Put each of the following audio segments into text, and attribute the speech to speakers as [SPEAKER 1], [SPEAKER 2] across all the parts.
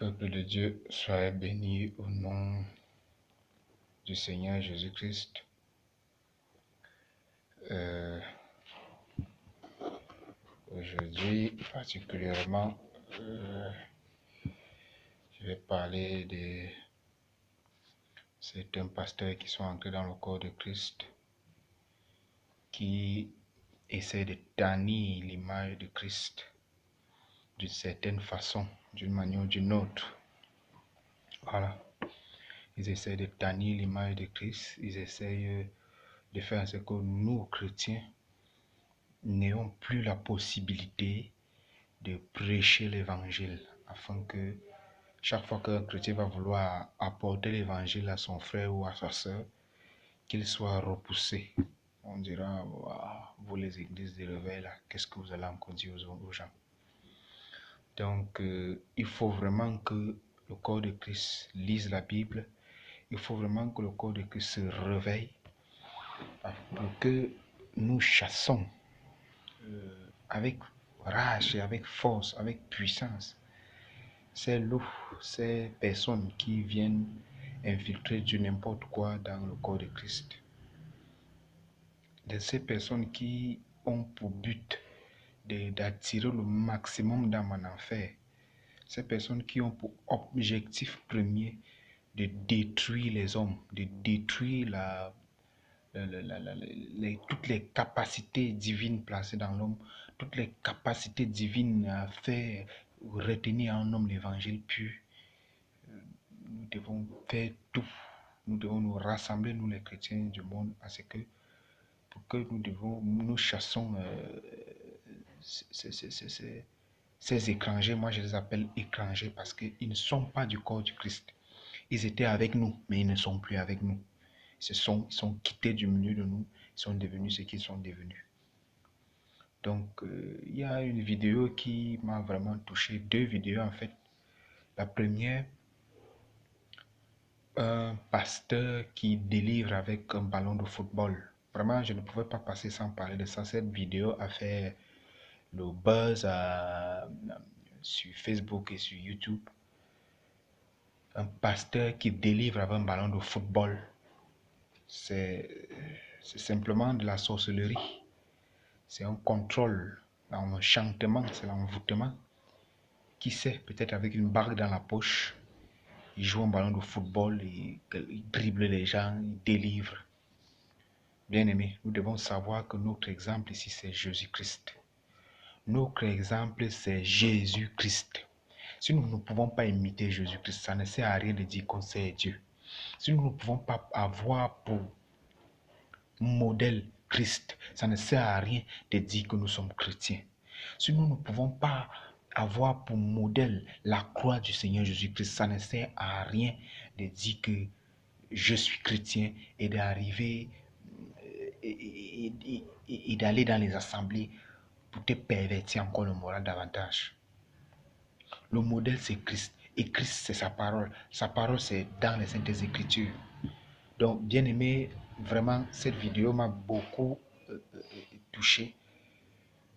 [SPEAKER 1] Peuple de Dieu, soyez bénis au nom du Seigneur Jésus-Christ. Aujourd'hui, particulièrement, je vais parler de certains pasteurs qui sont entrés dans le corps de Christ, qui essaient de tannir l'image de Christ d'une certaine façon, d'une manière ou d'une autre. Voilà. Ils essaient de tannir l'image de Christ, ils essayent de faire en sorte que nous, chrétiens, n'ayons plus la possibilité de prêcher l'évangile, afin que chaque fois qu'un chrétien va vouloir apporter l'évangile à son frère ou à sa soeur, qu'il soit repoussé. On dira, vous les églises de réveil là, qu'est-ce que vous allez encore dire aux gens? Donc, il faut vraiment que le corps de Christ lise la Bible. Il faut vraiment que le corps de Christ se réveille pour que nous chassons avec rage et avec force, avec puissance, ces loups, ces personnes qui viennent infiltrer du n'importe quoi dans le corps de Christ. De ces personnes qui ont pour but d'attirer le maximum d'âmes en enfer. Ces personnes qui ont pour objectif premier de détruire les hommes, de détruire toutes les capacités divines placées dans l'homme, toutes les capacités divines à faire retenir en homme l'évangile pur. Nous devons faire tout. Nous devons nous rassembler, nous les chrétiens du monde, parce que pour que nous chassons ces étrangers. Moi je les appelle étrangers parce qu'ils ne sont pas du corps du Christ. Ils étaient avec nous, mais ils ne sont plus avec nous. Ils sont quittés du milieu de nous, ils sont devenus ce qu'ils sont devenus. Donc, il y a une vidéo qui m'a vraiment touché, deux vidéos en fait. La première, un pasteur qui délivre avec un ballon de football. Vraiment, je ne pouvais pas passer sans parler de ça. Cette vidéo a fait le buzz sur Facebook et sur YouTube. Un pasteur qui délivre avec un ballon de football. C'est simplement de la sorcellerie. C'est un contrôle, l'enchantement, c'est l'envoûtement. Qui sait, peut-être avec une bague dans la poche, il joue un ballon de football, il dribble les gens, il délivre. Bien aimé, nous devons savoir que notre exemple ici, c'est Jésus-Christ. Notre exemple, c'est Jésus-Christ. Si nous ne pouvons pas imiter Jésus-Christ, ça ne sert à rien de dire qu'on sait Dieu. Si nous ne pouvons pas avoir pour modèle Christ, ça ne sert à rien de dire que nous sommes chrétiens. Si nous ne pouvons pas avoir pour modèle la croix du Seigneur Jésus-Christ, ça ne sert à rien de dire que je suis chrétien et d'arriver et d'aller dans les assemblées pour te pervertir encore le moral davantage. Le modèle, c'est Christ. Et Christ, c'est sa parole. Sa parole, c'est dans les Saintes Écritures. Donc, bien aimé, vraiment, cette vidéo m'a beaucoup touché.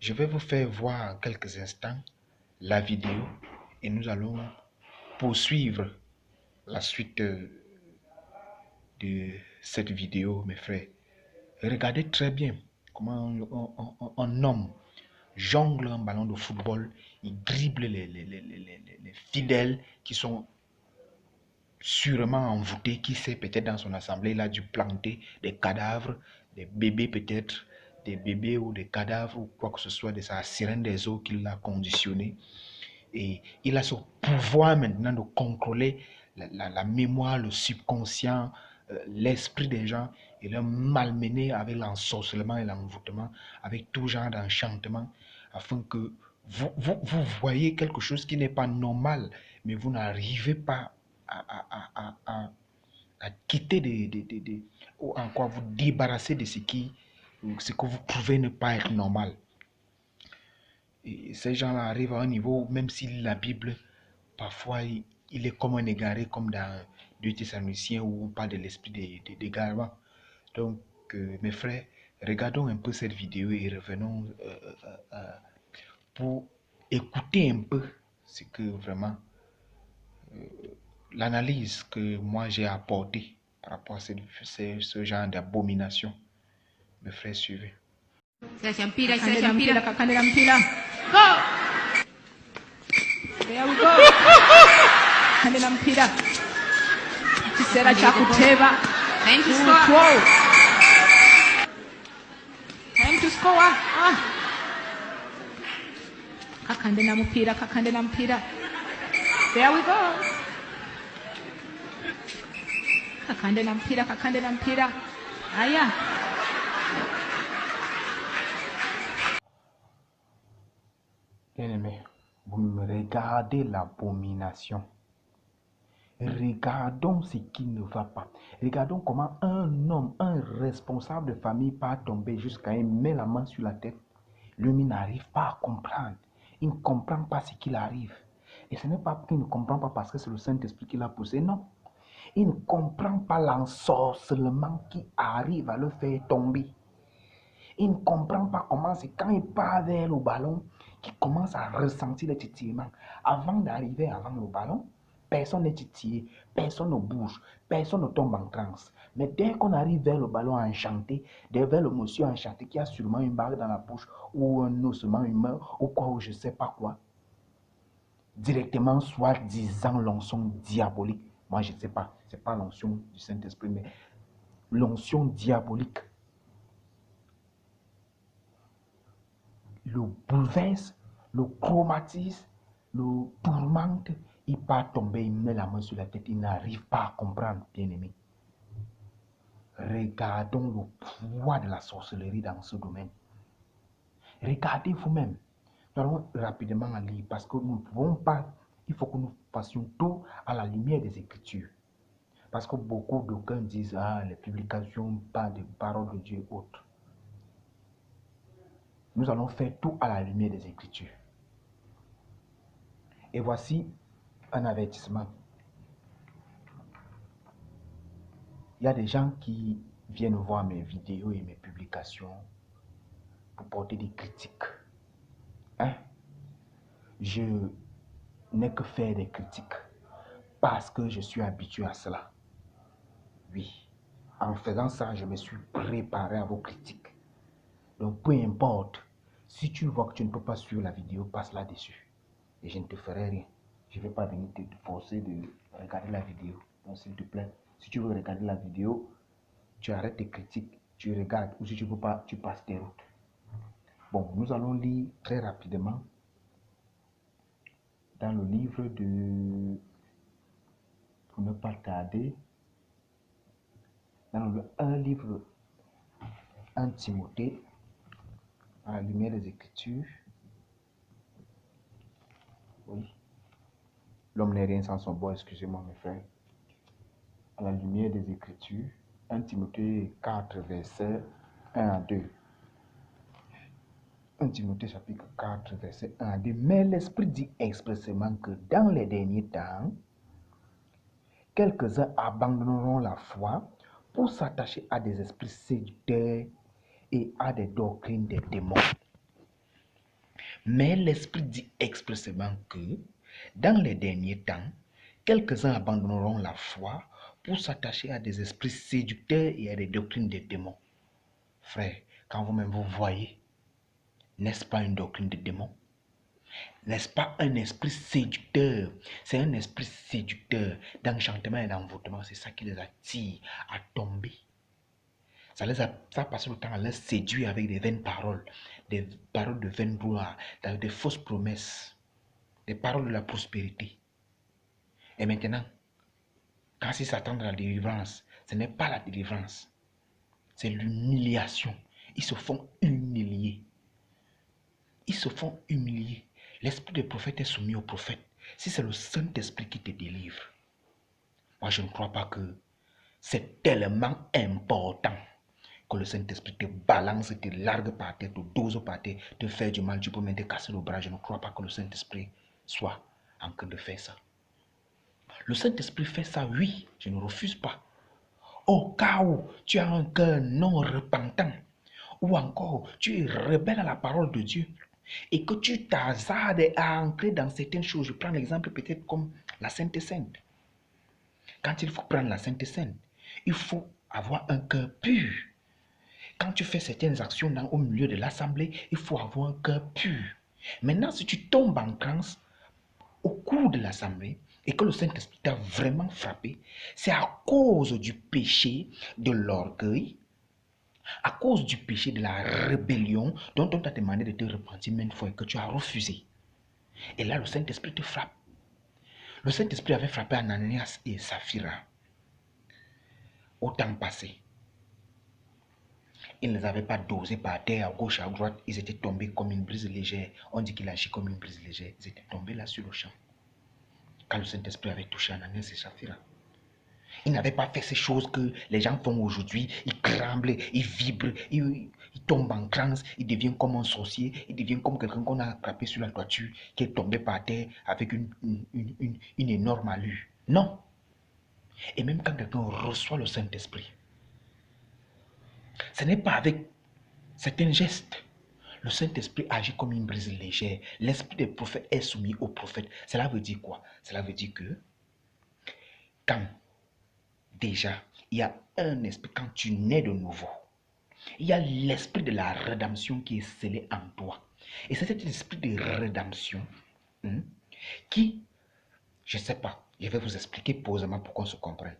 [SPEAKER 1] Je vais vous faire voir en quelques instants la vidéo et nous allons poursuivre la suite de cette vidéo, mes frères. Regardez très bien comment un homme jongle un ballon de football, il dribble les fidèles qui sont sûrement envoûté, qui sait, peut-être dans son assemblée, il a dû planter des cadavres, des bébés peut-être, des bébés ou des cadavres ou quoi que ce soit de sa sirène des eaux qu'il a conditionné. Et il a ce pouvoir maintenant de contrôler la mémoire, le subconscient, l'esprit des gens et le malmener avec l'ensorcellement et l'envoûtement, avec tout genre d'enchantement, afin que vous voyez quelque chose qui n'est pas normal, mais vous n'arrivez pas à quitter ou encore vous débarrasser de ce que vous pouvez ne pas être normal. Et ces gens-là arrivent à un niveau où même si la Bible, parfois, il est comme un égaré, comme dans 2 Thessaloniciens où on parle de l'esprit d'égarement. Donc, mes frères, regardons un peu cette vidéo et revenons pour écouter un peu ce que vraiment l'analyse que moi j'ai apportée par rapport à ce genre d'abomination. Mes frères, suivez.
[SPEAKER 2] Go! There we go. Kandela mpira. Kisera cha kuteba. Time to score. Time to score. Kakandela mpira. There we go. Kakandela mpira. Aya.
[SPEAKER 1] Bien-aimés, vous me regardez l'abomination. Regardons ce qui ne va pas. Regardons comment un homme, un responsable de famille part tomber jusqu'à il met la main sur la tête. Lui n'arrive pas à comprendre. Il ne comprend pas ce qu'il arrive. Et ce n'est pas qu'il ne comprend pas parce que c'est le Saint-Esprit qui l'a poussé, non. Il ne comprend pas l'ensorcellement qui arrive à le faire tomber. Il ne comprend pas comment c'est quand il part vers le ballon qu'il commence à ressentir le titillement. Avant d'arriver avant le ballon, personne n'est titillé, personne ne bouge, personne ne tombe en transe. Mais dès qu'on arrive vers le ballon enchanté, vers le monsieur enchanté qui a sûrement une bague dans la bouche ou un ossement humain ou quoi, ou je ne sais pas quoi, directement soi-disant l'onction diabolique. Moi, je ne sais pas, ce n'est pas l'onction du Saint-Esprit, mais l'onction diabolique le bouleverse, le traumatise, le tourmente, il part tomber, il met la main sur la tête, il n'arrive pas à comprendre, bien-aimé. Regardons le poids de la sorcellerie dans ce domaine. Regardez vous-même. Nous allons rapidement en lire parce que nous ne pouvons pas, il faut que nous fassions tout à la lumière des Écritures. Parce que beaucoup d'aucuns disent, les publications parlent des paroles de Dieu et autres. Nous allons faire tout à la lumière des Écritures. Et voici un avertissement. Il y a des gens qui viennent voir mes vidéos et mes publications pour porter des critiques. Je n'ai que faire des critiques parce que je suis habitué à cela. Oui, en faisant ça, je me suis préparé à vos critiques. Donc, peu importe, si tu vois que tu ne peux pas suivre la vidéo, passe là-dessus. Et je ne te ferai rien. Je ne vais pas venir te forcer de regarder la vidéo. Donc, s'il te plaît, si tu veux regarder la vidéo, tu arrêtes tes critiques, tu regardes. Ou si tu ne peux pas, tu passes tes routes. Bon, nous allons lire très rapidement dans le livre de... Pour ne pas tarder, dans un livre 1 Timothée, à la lumière des Écritures. Oui. L'homme n'est rien sans son bois, excusez-moi mes frères. À la lumière des Écritures, 1 Timothée 4, versets 1 à 2. 1 Timothée chapitre 4, verset 1 à 2. Mais l'Esprit dit expressément que dans les derniers temps, quelques-uns abandonneront la foi pour s'attacher à des esprits séducteurs et à des doctrines des démons. Mais l'Esprit dit expressément que dans les derniers temps, quelques-uns abandonneront la foi pour s'attacher à des esprits séducteurs et à des doctrines des démons. Frère, quand vous-même vous voyez, n'est-ce pas une doctrine de démon? N'est-ce pas un esprit séducteur? C'est un esprit séducteur d'enchantement et d'envoûtement. C'est ça qui les attire à tomber. Ça passe le temps à les séduire avec des vaines paroles, des paroles de vaine gloire, des fausses promesses, des paroles de la prospérité. Et maintenant, quand ils s'attendent à la délivrance, ce n'est pas la délivrance, c'est l'humiliation. Ils se font humilier. Ils se font humilier. L'esprit des prophètes est soumis au prophète. Si c'est le Saint-Esprit qui te délivre, moi je ne crois pas que c'est tellement important que le Saint-Esprit te balance, te largue par terre, te dose par terre, te fait du mal, tu peux même te casser le bras. Je ne crois pas que le Saint-Esprit soit en train de faire ça. Le Saint-Esprit fait ça, oui, je ne refuse pas. Au cas où tu as un cœur non repentant, ou encore tu es rebelle à la parole de Dieu, et que tu t'hasardes à entrer dans certaines choses. Je prends l'exemple peut-être comme La Sainte est sainte. Quand il faut prendre la Sainte Seine, il faut avoir un cœur pur. Quand tu fais certaines actions au milieu de l'assemblée, il faut avoir un cœur pur. Maintenant, si tu tombes en transe au cours de l'assemblée et que le Saint-Esprit t'a vraiment frappé, c'est à cause du péché de l'orgueil, à cause du péché de la rébellion dont on t'a demandé de te repentir maintes fois et que tu as refusé. Et là, le Saint-Esprit te frappe. Le Saint-Esprit avait frappé Ananias et Saphira au temps passé. Ils ne les avaient pas dosés par terre, à gauche, à droite. Ils étaient tombés comme une brise légère. On dit qu'il agit comme une brise légère. Ils étaient tombés là sur le champ. Quand le Saint-Esprit avait touché Ananias et Saphira. Ils n'avaient pas fait ces choses que les gens font aujourd'hui. Ils tremblent, ils vibrent, ils tombent en transe, ils deviennent comme un sorcier, ils deviennent comme quelqu'un qu'on a attrapé sur la toiture, qui est tombé par terre avec une énorme allure. Non. Et même quand quelqu'un reçoit le Saint-Esprit, ce n'est pas avec certains gestes. Le Saint-Esprit agit comme une brise légère. L'esprit des prophètes est soumis aux prophètes. Cela veut dire quoi? Cela veut dire que quand déjà il y a un esprit, quand tu nais de nouveau, il y a l'esprit de la rédemption qui est scellé en toi. Et c'est cet esprit de rédemption qui, je ne sais pas, je vais vous expliquer posément pour qu'on se comprenne.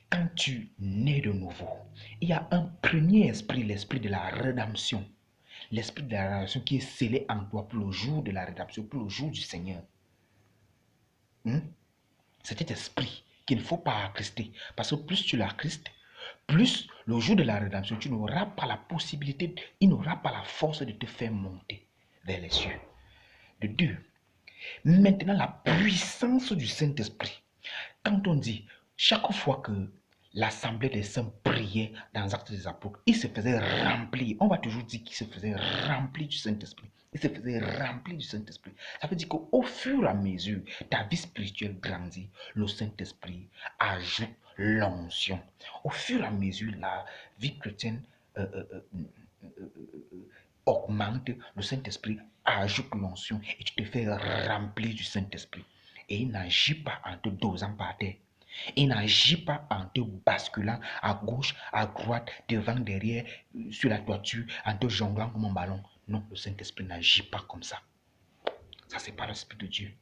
[SPEAKER 1] Quand tu nais de nouveau, il y a un premier esprit, l'esprit de la rédemption. L'esprit de la rédemption qui est scellé en toi pour le jour de la rédemption, pour le jour du Seigneur. C'est cet esprit qu'il ne faut pas accrister. Parce que plus tu l'accristes, plus le jour de la rédemption, tu n'auras pas la possibilité, il n'aura pas la force de te faire monter vers les cieux. De deux, maintenant la puissance du Saint-Esprit. Quand on dit, chaque fois que l'assemblée des saints priait dans les Actes des Apôtres, il se faisait remplir. On va toujours dire qu'il se faisait remplir du Saint-Esprit. Il se faisait remplir du Saint-Esprit. Ça veut dire qu'au fur et à mesure, ta vie spirituelle grandit. Le Saint-Esprit ajoute l'onction. Au fur et à mesure, la vie chrétienne augmente. Le Saint-Esprit ajoute l'onction et tu te fais remplir du Saint-Esprit. Et il n'agit pas en te dosant par terre. Il n'agit pas en te basculant à gauche, à droite, devant, derrière, sur la toiture, en te jonglant comme un ballon. Non, le Saint-Esprit n'agit pas comme ça. Ça, c'est pas l'Esprit de Dieu.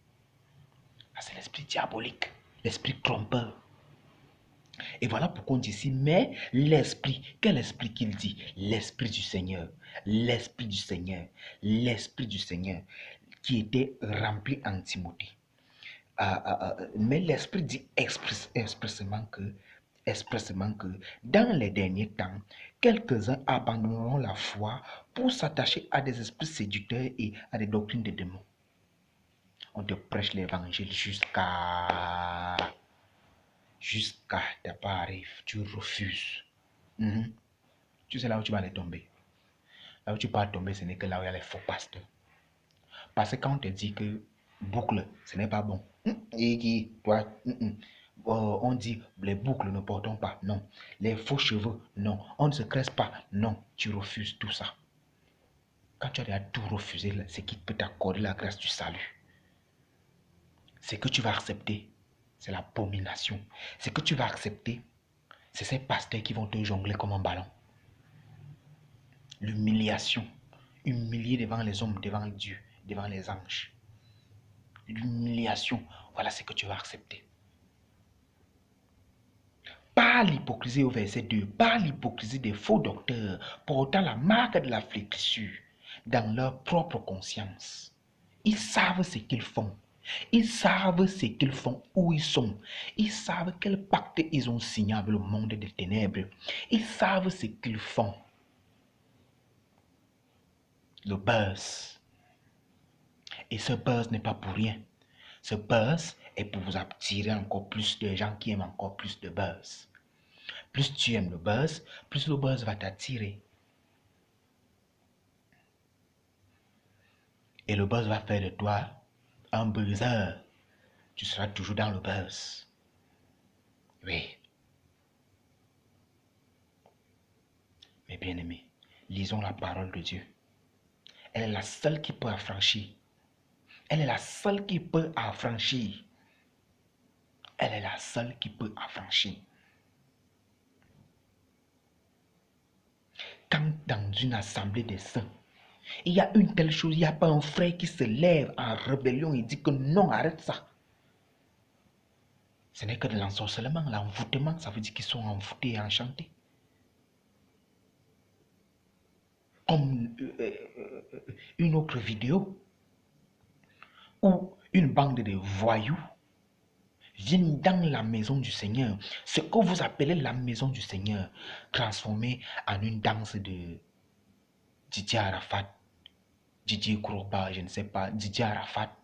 [SPEAKER 1] Ça, c'est l'esprit diabolique, l'esprit trompeur. Et voilà pourquoi on dit ici, mais l'Esprit, quel esprit qu'il dit? L'Esprit du Seigneur, l'Esprit du Seigneur, l'Esprit du Seigneur qui était rempli en Timothée. Mais l'Esprit dit expressément que dans les derniers temps, quelques-uns abandonneront la foi pour s'attacher à des esprits séducteurs et à des doctrines de démons. On te prêche l'évangile jusqu'à tes pas arrive, tu refuses. Tu sais là où tu vas aller tomber. Là où tu vas tomber, ce n'est que là où il y a les faux pasteurs. Parce que quand on te dit que boucle, ce n'est pas bon. Et qui, toi, on dit les boucles ne portons pas. Non. Les faux cheveux, non. On ne se cresse pas. Non. Tu refuses tout ça. Quand tu as déjà tout refusé, c'est qui peut t'accorder la grâce du salut. Ce que tu vas accepter, c'est l'abomination. Ce que tu vas accepter, c'est ces pasteurs qui vont te jongler comme un ballon. L'humiliation. Humilier devant les hommes, devant Dieu, devant les anges. L'humiliation, voilà ce que tu vas accepter. Pas l'hypocrisie au verset 2, pas l'hypocrisie des faux docteurs portant la marque de la flétrissure dans leur propre conscience. Ils savent ce qu'ils font. Ils savent ce qu'ils font, où ils sont. Ils savent quel pacte ils ont signé avec le monde des ténèbres. Ils savent ce qu'ils font. Le buzz. Et ce buzz n'est pas pour rien. Ce buzz est pour vous attirer encore plus de gens qui aiment encore plus de buzz. Plus tu aimes le buzz va t'attirer. Et le buzz va faire de toi un buzzer. Tu seras toujours dans le buzz. Oui. Mes bien-aimés, lisons la parole de Dieu. Elle est la seule qui peut affranchir. Elle est la seule qui peut affranchir. elle est la seule qui peut affranchir. Quand dans une assemblée des saints, il y a une telle chose, il n'y a pas un frère qui se lève en rébellion et dit que non, arrête ça. Ce n'est que de l'ensorcellement, l'envoûtement, ça veut dire qu'ils sont envoûtés et enchantés. Comme une autre vidéo où une bande de voyous viennent dans la maison du Seigneur, ce que vous appelez la maison du Seigneur, transformée en une danse de Didier Arafat, Didier Kourouba, je ne sais pas, Didier Arafat,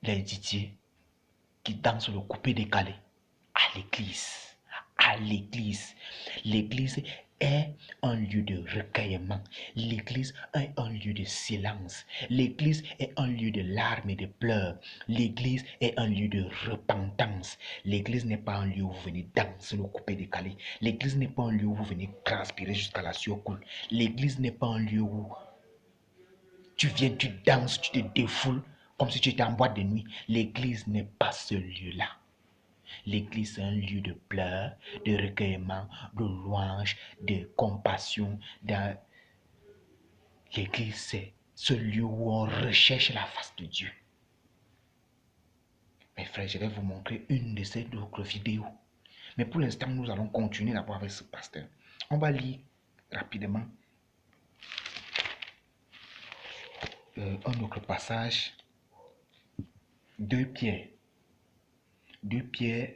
[SPEAKER 1] les Didier qui dansent le coupé décalé à l'église. À l'église. L'église est un lieu de recueillement. L'église est un lieu de silence. L'église est un lieu de larmes et de pleurs. L'église est un lieu de repentance. L'église n'est pas un lieu où vous venez danser le coupé décalé. L'église n'est pas un lieu où vous venez transpirer jusqu'à la sueur coule. L'église n'est pas un lieu où tu viens, tu danses, tu te défoules comme si tu étais en boîte de nuit. L'église n'est pas ce lieu-là. L'église est un lieu de pleurs, de recueillement, de louange, de compassion. L'église, c'est ce lieu où on recherche la face de Dieu. Mes frères, je vais vous montrer une de ces autres vidéos. Mais pour l'instant, nous allons continuer d'abord avec ce pasteur. On va lire rapidement un autre passage. 2 Pierre. 2 Pierre,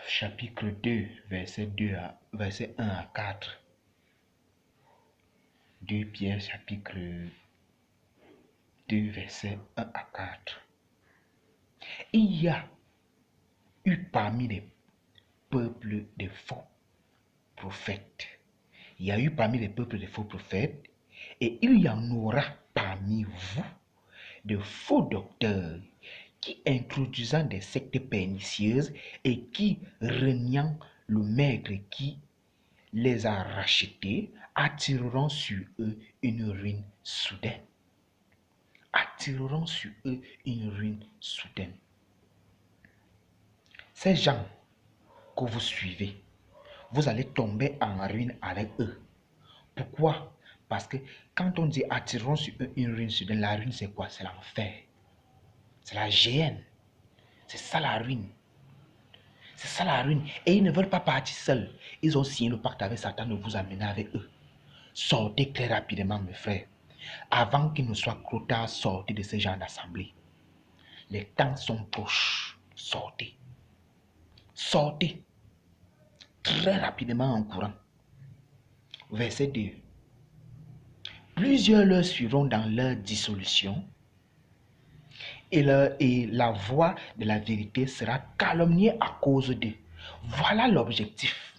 [SPEAKER 1] chapitre 2, verset 1 à 4. 2 Pierre, chapitre 2, verset 1 à 4. Il y a eu parmi les peuples des faux prophètes. Il y a eu parmi les peuples des faux prophètes, et il y en aura parmi vous de faux docteurs qui, introduisant des sectes pernicieuses et qui, reniant le maître qui les a rachetés, attireront sur eux une ruine soudaine. Attireront sur eux une ruine soudaine. Ces gens que vous suivez, vous allez tomber en ruine avec eux. Pourquoi? Parce que quand on dit attireront sur eux une ruine soudaine, la ruine c'est quoi? C'est l'enfer. C'est la géhenne. C'est ça la ruine. C'est ça la ruine. Et ils ne veulent pas partir seuls. Ils ont signé le pacte avec Satan de vous amener avec eux. Sortez très rapidement, mes frères. Avant qu'il ne soit trop tard, sortez de ce genre d'assemblée. Les temps sont proches. Sortez. Sortez. Très rapidement en courant. Verset 2. Plusieurs leur suivront dans leur dissolution. Et la voix de la vérité sera calomniée à cause d'eux. Voilà l'objectif.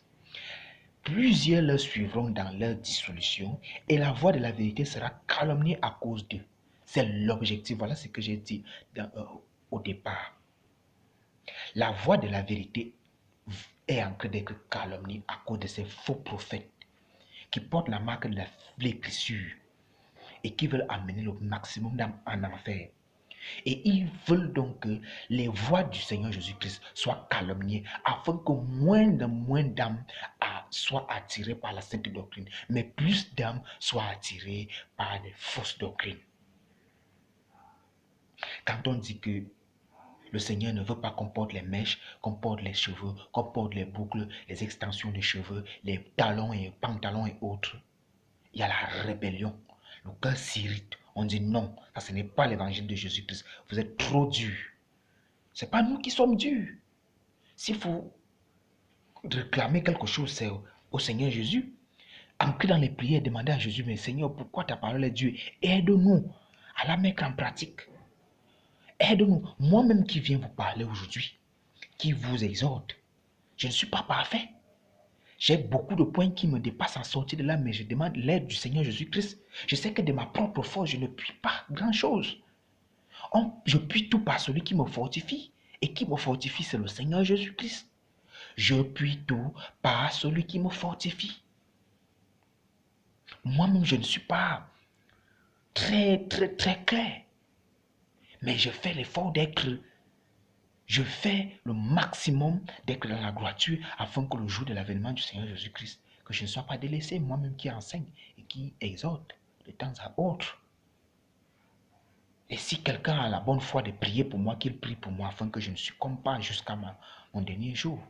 [SPEAKER 1] Plusieurs leur suivront dans leur dissolution et la voix de la vérité sera calomniée à cause d'eux. C'est l'objectif. Voilà ce que j'ai dit au départ. La voix de la vérité est en train d'être calomniée à cause de ces faux prophètes qui portent la marque de la flétrissure et qui veulent amener le maximum d'âmes en enfer. Et ils veulent donc que les voix du Seigneur Jésus-Christ soient calomniées afin que moins d'âmes soient attirées par la sainte doctrine, mais plus d'âmes soient attirées par des fausses doctrines. Quand on dit que le Seigneur ne veut pas qu'on porte les mèches, qu'on porte les cheveux, qu'on porte les boucles, les extensions de cheveux, les talons et pantalons et autres, il y a la rébellion. Le cœur s'irrite. On dit non, ça ce n'est pas l'évangile de Jésus-Christ. Vous êtes trop dur. Ce n'est pas nous qui sommes durs. S'il faut réclamer quelque chose, c'est au Seigneur Jésus. Entrez dans les prières, demandez à Jésus, mais Seigneur, pourquoi ta parole est dure? Aide-nous à la mettre en pratique. Aide-nous. Moi-même qui viens vous parler aujourd'hui, qui vous exhorte, je ne suis pas parfait. J'ai beaucoup de points qui me dépassent en sortie de là, mais je demande l'aide du Seigneur Jésus-Christ. Je sais que de ma propre force, je ne puis pas grand-chose. Je puis tout par celui qui me fortifie. Et qui me fortifie, c'est le Seigneur Jésus-Christ. Je puis tout par celui qui me fortifie. Moi-même, je ne suis pas très clair. Mais je fais l'effort je fais le maximum d'être dans la droiture afin que le jour de l'avènement du Seigneur Jésus-Christ, que je ne sois pas délaissé, moi-même qui enseigne et qui exhorte de temps à autre. Et si quelqu'un a la bonne foi de prier pour moi, qu'il prie pour moi afin que je ne succombe pas jusqu'à mon dernier jour.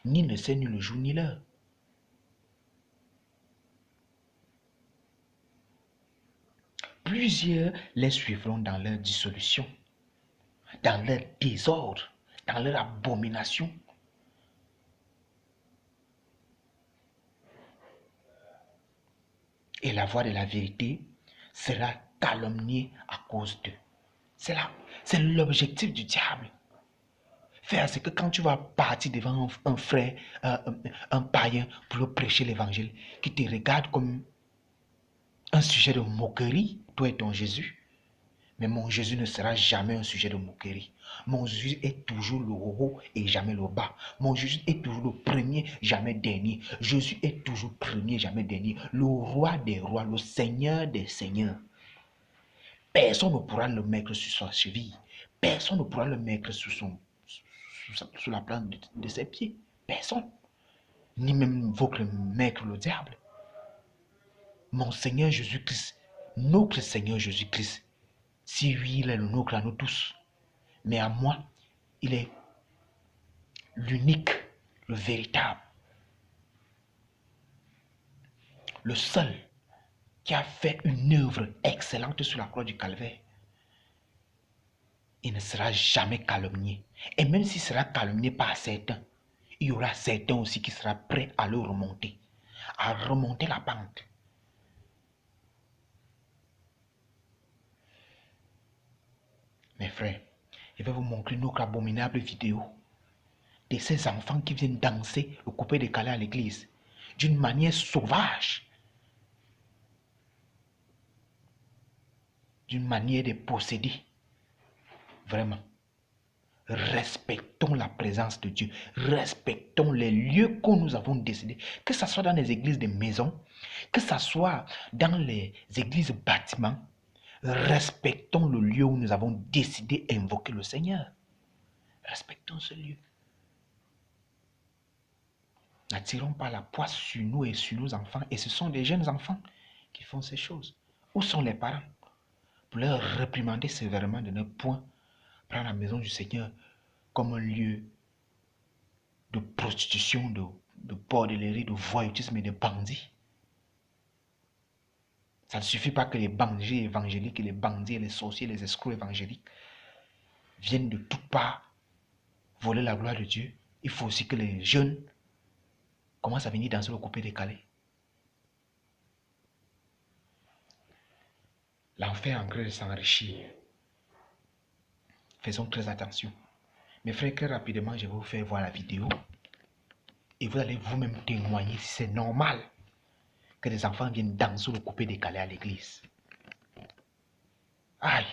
[SPEAKER 1] Ni ne sait ni le jour ni l'heure. Plusieurs les suivront dans leur dissolution, dans leur désordre, dans leur abomination. Et la voix de la vérité sera calomniée à cause d'eux. C'est l'objectif du diable. Faire ce que quand tu vas partir devant un frère, un païen pour lui prêcher l'évangile, qui te regarde comme un sujet de moquerie, toi et ton Jésus. Mais mon Jésus ne sera jamais un sujet de moquerie. Mon Jésus est toujours le haut et jamais le bas. Mon Jésus est toujours le premier, jamais dernier. Jésus est toujours premier, jamais dernier. Le roi des rois, le Seigneur des seigneurs. Personne ne pourra le mettre sur sa cheville. Personne ne pourra le mettre sous la plante de ses pieds. Personne. Ni même votre maître, le diable. Mon Seigneur Jésus-Christ, notre Seigneur Jésus-Christ, si oui, il est le nôtre à nous tous. Mais à moi, il est l'unique, le véritable, le seul qui a fait une œuvre excellente sur la croix du Calvaire. Il ne sera jamais calomnié. Et même s'il sera calomnié par certains, il y aura certains aussi qui seront prêts à le remonter, à remonter la pente. Mes frères, je vais vous montrer notre abominable vidéo de ces enfants qui viennent danser le coupé-décalé à l'église d'une manière sauvage, d'une manière de posséder. Vraiment, respectons la présence de Dieu, respectons les lieux que nous avons décidés, que ce soit dans les églises de maison, que ce soit dans les églises bâtiments. Respectons le lieu où nous avons décidé d'invoquer le Seigneur. Respectons ce lieu. N'attirons pas la poisse sur nous et sur nos enfants. Et ce sont des jeunes enfants qui font ces choses. Où sont les parents? Pour leur réprimander sévèrement de ne point prendre la maison du Seigneur comme un lieu de prostitution, de bordellerie, de voyoutisme et de bandits. Ça ne suffit pas que les bandits évangéliques, les bandits, les sorciers, les escrocs évangéliques viennent de toutes parts voler la gloire de Dieu. Il faut aussi que les jeunes commencent à venir danser le coupé-décalé. L'enfer est en train de s'enrichir. Faisons très attention. Mes frères, très rapidement, je vais vous faire voir la vidéo. Et vous allez vous-même témoigner si c'est normal que des enfants viennent danser le coupé-décalé à l'église. Aïe!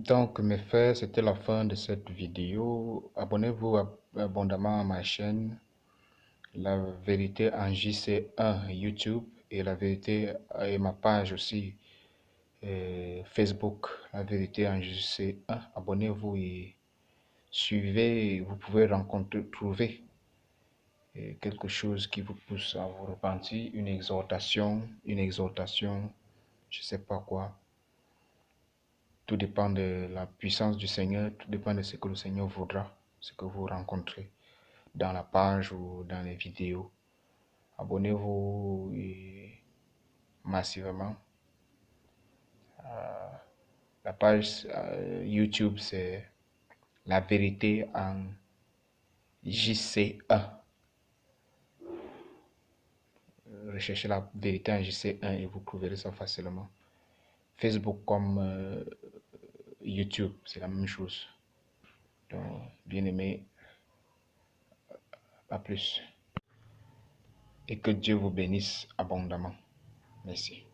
[SPEAKER 1] Donc mes frères, c'était la fin de cette vidéo. Abonnez-vous abondamment à ma chaîne, La Vérité en JC1 YouTube, et La Vérité et ma page aussi Facebook, La Vérité en JC1. Abonnez-vous et suivez, vous pouvez trouver quelque chose qui vous pousse à vous repentir, une exhortation, je ne sais pas quoi. Tout dépend de la puissance du Seigneur, tout dépend de ce que le Seigneur voudra, ce que vous rencontrez dans la page ou dans les vidéos. Abonnez-vous massivement. La page YouTube, c'est La Vérité en JC1. Recherchez La Vérité en JC1 et vous trouverez ça facilement. Facebook comme YouTube, c'est la même chose. Donc, bien aimé, à plus. Et que Dieu vous bénisse abondamment. Merci.